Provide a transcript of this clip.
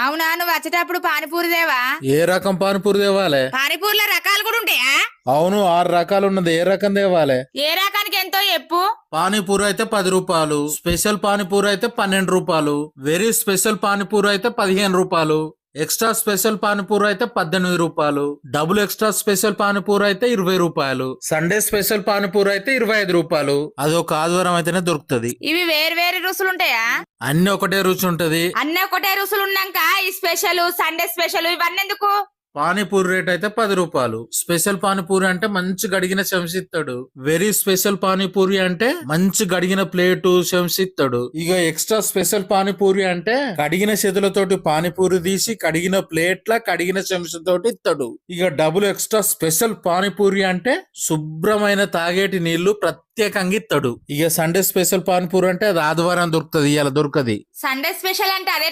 అవునా, నువ్వు వచ్చేటప్పుడు పానీపూరి దేవా? ఏ రకం పానీపూరి తేవాలే? పానీపూరిలో రకాలు కూడా ఉంటాయా? అవును, 6 రకాలు ఉన్నది. ఏ రకం తేవాలే? ఏ రకానికి ఎంతో చెప్పు. పానీపూరి అయితే 10 రూపాయలు, స్పెషల్ పానీపూరి అయితే 12 రూపాయలు, వెరీ స్పెషల్ పానీపూరి అయితే 15 రూపాయలు, ఎక్స్ట్రా స్పెషల్ పానీపూరి అయితే 18 రూపాయలు, డబుల్ ఎక్స్ట్రా స్పెషల్ పానీపూరి అయితే 20 రూపాయలు, సండే స్పెషల్ పానీపూరి అయితే 25 రూపాయలు. అది ఒక ఆదివారం అయితేనే దొరుకుతది. ఇవి వేరు వేరు రుసులు ఉంటాయా? అన్ని ఒకటే రుచి ఉంటది. అన్నీ ఒకటే రుసులు ఉన్నాక ఈ స్పెషల్ సండే స్పెషల్ ఇవన్నీ ఎందుకు? పానీపూరి రేట్ అయితే 10 రూపాయలు. స్పెషల్ పానీపూరి అంటే మంచి గడిగిన చెంచిస్తాడు. వెరీ స్పెషల్ పానీపూరి అంటే మంచి గడిగిన ప్లేటు చెంచిస్తాడు. ఇక ఎక్స్ట్రా స్పెషల్ పానీపూరి అంటే కడిగిన చేతులతోటి పానీపూరి తీసి కడిగిన ప్లేట్ల కడిగిన చెంచుతోటి ఇస్తాడు. ఇక డబుల్ ఎక్స్ట్రా స్పెషల్ పానీపూరి అంటే శుభ్రమైన తాగేటి నీళ్లు ప్రత్యేకంగా ఇస్తాడు. ఇక సండే స్పెషల్ పానీపూరి అంటే అది ఆదివారం దొరుకుతుంది, ఇలా దొరకది. సండే స్పెషల్ అంటే అదే